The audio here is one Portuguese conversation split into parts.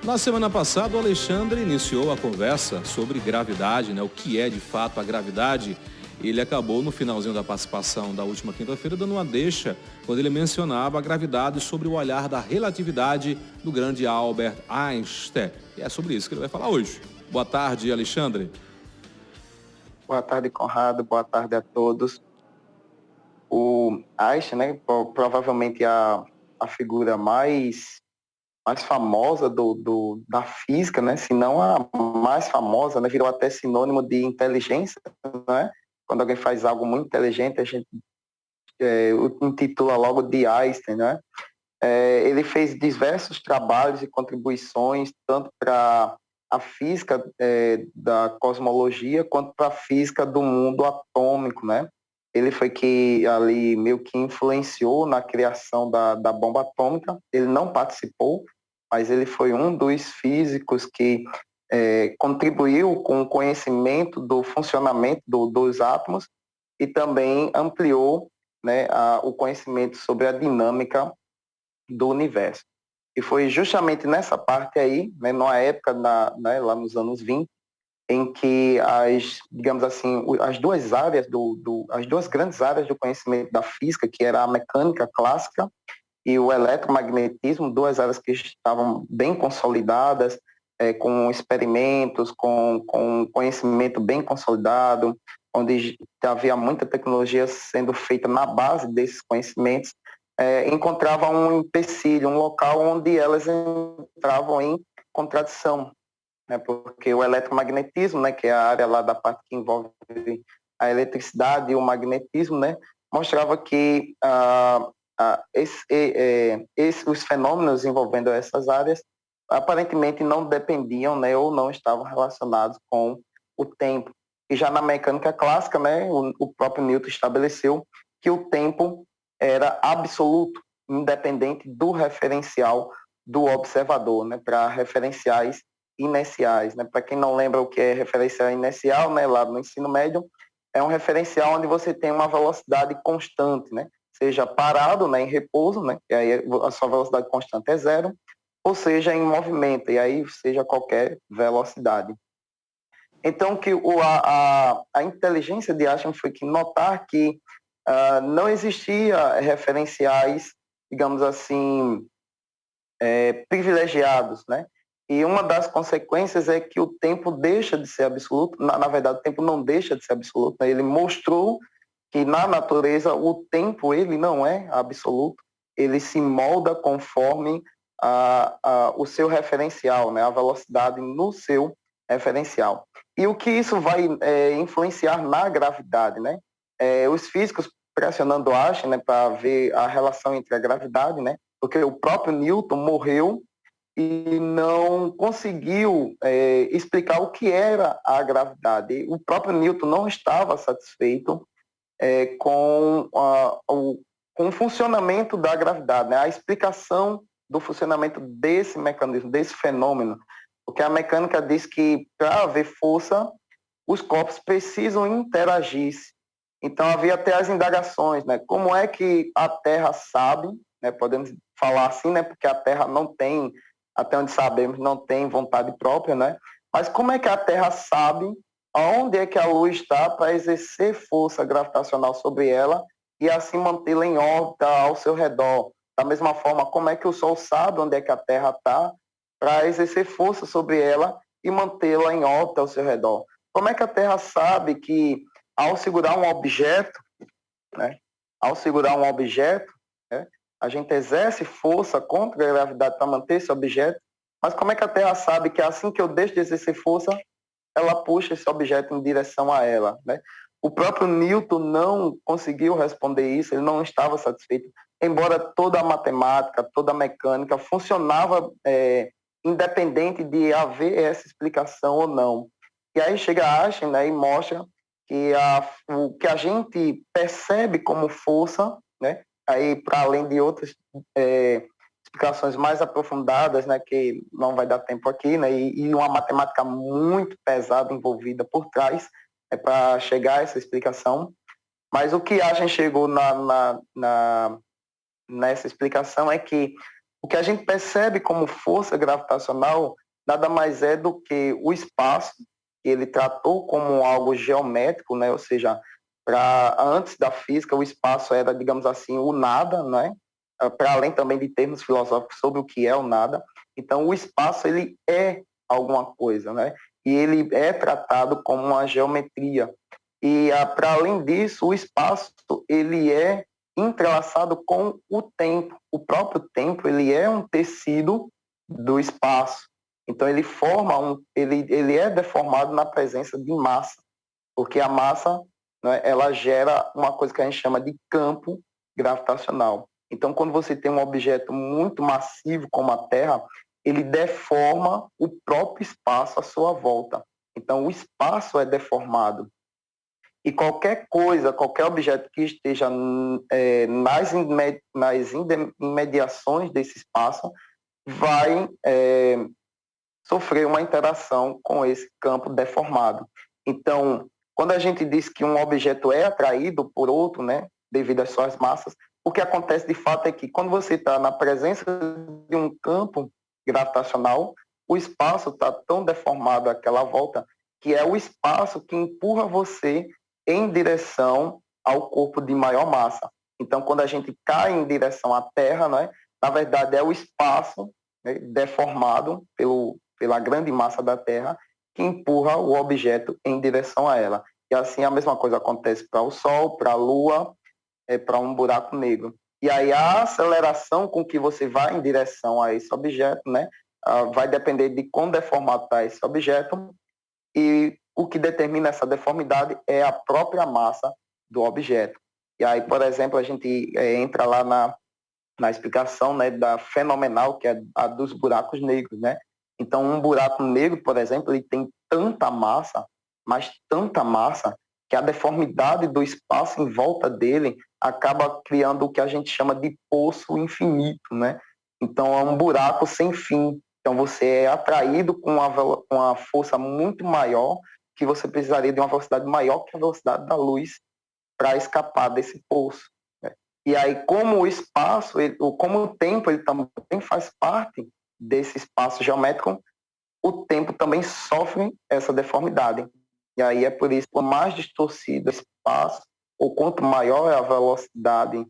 Na semana passada, o Alexandre iniciou a conversa sobre gravidade, né? O que é de fato a gravidade. Ele acabou, no finalzinho da participação da última quinta-feira, dando uma deixa quando ele mencionava a gravidade sobre o olhar da relatividade do grande Albert Einstein. E é sobre isso que ele vai falar hoje. Boa tarde, Alexandre. Boa tarde, Conrado. Boa tarde a todos. O Einstein, né, provavelmente a figura mais famosa da física, né, se não a mais famosa, né, virou até sinônimo de inteligência, né? Quando alguém faz algo muito inteligente, a gente o intitula logo de Einstein, né? Ele fez diversos trabalhos e contribuições, tanto para a física da cosmologia, quanto para a física do mundo atômico, né? Ele foi que ali meio que influenciou na criação da bomba atômica. Ele não participou, mas ele foi um dos físicos que contribuiu com o conhecimento do funcionamento dos átomos e também ampliou, né, o conhecimento sobre a dinâmica do universo. E foi justamente nessa parte aí, né, numa época, lá nos anos 20, em que digamos assim, as duas áreas as duas grandes áreas do conhecimento da física, que era a mecânica clássica e o eletromagnetismo, duas áreas que estavam bem consolidadas, com experimentos, com conhecimento bem consolidado, onde havia muita tecnologia sendo feita na base desses conhecimentos, encontrava um empecilho, um local onde elas entravam em contradição, né? Porque o eletromagnetismo, né, que é a área lá da parte que envolve a eletricidade e o magnetismo, né, mostrava que os fenômenos envolvendo essas áreas aparentemente não dependiam, né, ou não estavam relacionados com o tempo. E já na mecânica clássica, né, o próprio Newton estabeleceu que o tempo era absoluto, independente do referencial do observador, né, para referenciais inerciais, né? Para quem não lembra o que é referencial inercial, né, lá no ensino médio, é um referencial onde você tem uma velocidade constante, né? Seja parado, né, em repouso, né, e aí a sua velocidade constante é zero, ou seja em movimento, e aí seja qualquer velocidade. Então, que a inteligência de Einstein foi que notar que não existia referenciais, digamos assim, privilegiados, né? E uma das consequências é que o tempo deixa de ser absoluto. Na verdade, o tempo não deixa de ser absoluto, né? Ele mostrou que na natureza o tempo ele não é absoluto, ele se molda conforme o seu referencial, né? A velocidade no seu referencial. E o que isso vai influenciar na gravidade, né? Os físicos pressionando Einstein, né, para ver a relação entre a gravidade, né? Porque o próprio Newton morreu e não conseguiu explicar o que era a gravidade. O próprio Newton não estava satisfeito com o funcionamento da gravidade, né? A explicação do funcionamento desse mecanismo, desse fenômeno. Porque a mecânica diz que para haver força, os corpos precisam interagir. Então havia até as indagações, né? Como é que a Terra sabe, né? Podemos falar assim, né? Porque a Terra não tem, até onde sabemos, não tem vontade própria, né? Mas como é que a Terra sabe aonde é que a Luz está para exercer força gravitacional sobre ela e assim mantê-la em órbita ao seu redor? Da mesma forma, como é que o Sol sabe onde é que a Terra está para exercer força sobre ela e mantê-la em órbita ao seu redor? Como é que a Terra sabe que ao segurar um objeto, né, né, a gente exerce força contra a gravidade para manter esse objeto, mas como é que a Terra sabe que assim que eu deixo de exercer força, ela puxa esse objeto em direção a ela, né? O próprio Newton não conseguiu responder isso, ele não estava satisfeito, embora toda a matemática, toda a mecânica funcionava independente de haver essa explicação ou não. E aí chega Einstein, né, e mostra que o que a gente percebe como força, né, aí para além de outras explicações mais aprofundadas, né, que não vai dar tempo aqui, né, e uma matemática muito pesada envolvida por trás para chegar a essa explicação. Mas o que Einstein chegou nessa explicação é que O que a gente percebe como força gravitacional nada mais é do que o espaço, que ele tratou como algo geométrico, né? Ou seja, antes da física, o espaço era, digamos assim, o nada, né? Para além também de termos filosóficos sobre o que é o nada. Então, o espaço ele é alguma coisa, né? E ele é tratado como uma geometria. E, para além disso, o espaço ele é entrelaçado com o tempo. O próprio tempo ele é um tecido do espaço. Então, ele é deformado na presença de massa, porque a massa, né, ela gera uma coisa que a gente chama de campo gravitacional. Então, quando você tem um objeto muito massivo como a Terra, ele deforma o próprio espaço à sua volta. Então, o espaço é deformado. E qualquer coisa, qualquer objeto que esteja nas imediações desse espaço vai sofrer uma interação com esse campo deformado. Então, quando a gente diz que um objeto é atraído por outro, né, devido às suas massas, o que acontece de fato é que quando você está na presença de um campo gravitacional, o espaço está tão deformado àquela volta que é o espaço que empurra você em direção ao corpo de maior massa. Então, quando a gente cai em direção à Terra, né, na verdade é o espaço, né, deformado pela grande massa da Terra que empurra o objeto em direção a ela. E assim a mesma coisa acontece para o Sol, para a Lua, para um buraco negro. E aí a aceleração com que você vai em direção a esse objeto, né, vai depender de quão deformado está esse objeto, e o que determina essa deformidade é a própria massa do objeto. E aí, por exemplo, a gente entra lá na explicação, né, da fenomenal, que é a dos buracos negros, né? Então, um buraco negro, por exemplo, ele tem tanta massa, mas tanta massa, que a deformidade do espaço em volta dele acaba criando o que a gente chama de poço infinito, né? Então, é um buraco sem fim. Então, você é atraído com uma força muito maior, que você precisaria de uma velocidade maior que a velocidade da luz para escapar desse poço. Né? E aí, como o espaço, como o tempo ele também faz parte desse espaço geométrico, o tempo também sofre essa deformidade. E aí é por isso, quanto mais distorcido o espaço, ou quanto maior é a velocidade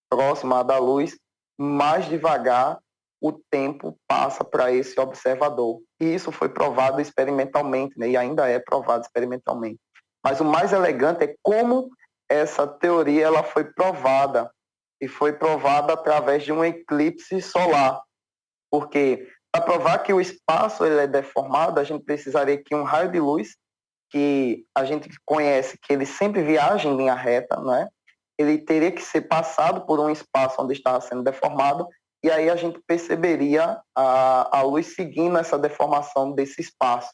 próxima da luz, mais devagar o tempo passa para esse observador. E isso foi provado experimentalmente, né? E ainda é provado experimentalmente. Mas o mais elegante é como essa teoria ela foi provada, e foi provada através de um eclipse solar, porque para provar que o espaço ele é deformado, a gente precisaria que um raio de luz, que a gente conhece que ele sempre viaja em linha reta, não é? Ele teria que ser passado por um espaço onde estava sendo deformado, e aí a gente perceberia a luz seguindo essa deformação desse espaço.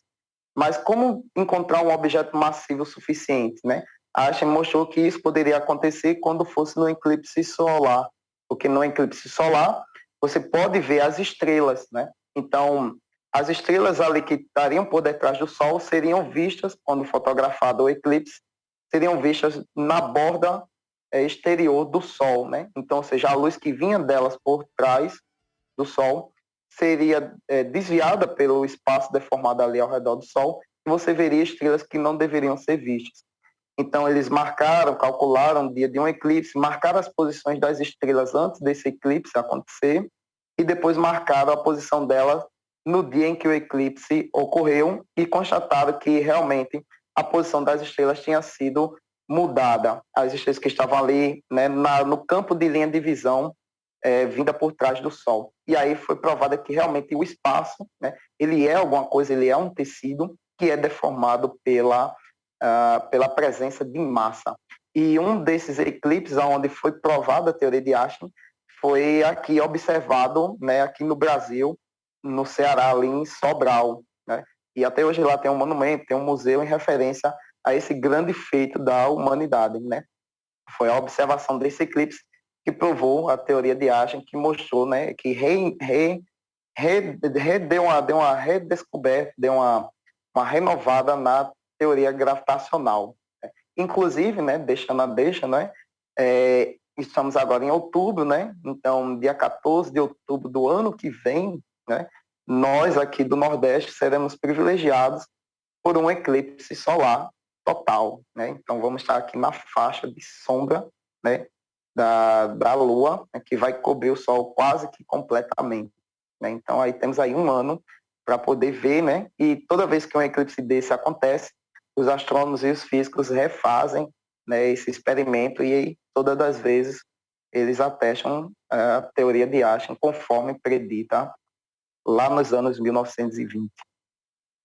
Mas como encontrar um objeto massivo suficiente, né? A Einstein mostrou que isso poderia acontecer quando fosse no eclipse solar, porque no eclipse solar você pode ver as estrelas, né? Então, as estrelas ali que estariam por detrás do Sol seriam vistas, quando fotografado o eclipse, seriam vistas na borda exterior do Sol, né? Então, ou seja, a luz que vinha delas por trás do Sol seria desviada pelo espaço deformado ali ao redor do Sol, e você veria estrelas que não deveriam ser vistas. Então, eles marcaram, calcularam o dia de um eclipse, marcaram as posições das estrelas antes desse eclipse acontecer, e depois marcaram a posição delas no dia em que o eclipse ocorreu, e constataram que realmente a posição das estrelas tinha sido mudada. As estrelas que estavam ali, né, no campo de linha de visão, vinda por trás do Sol. E aí foi provado que realmente o espaço, né, ele é alguma coisa, ele é um tecido que é deformado pela presença de massa. E um desses eclipses, onde foi provada a teoria de Einstein, foi aqui observado, né, aqui no Brasil, no Ceará, ali em Sobral. Né? E até hoje lá tem um monumento, tem um museu em referência a esse grande feito da humanidade. Né? Foi a observação desse eclipse que provou a teoria de Einstein, que mostrou, né, que deu uma redescoberta, deu uma renovada na teoria gravitacional. Inclusive, né, deixando a deixa, né, estamos agora em outubro, né? Então, dia 14 de outubro do ano que vem, né? Nós aqui do Nordeste seremos privilegiados por um eclipse solar total, né? Então, vamos estar aqui na faixa de sombra, né? Da Lua, né, que vai cobrir o Sol quase que completamente, né? Então, aí temos aí um ano para poder ver, né? E toda vez que um eclipse desse acontece, os astrônomos e os físicos refazem, né, esse experimento e aí, todas as vezes eles atestam a teoria de Einstein conforme predita lá nos anos 1920.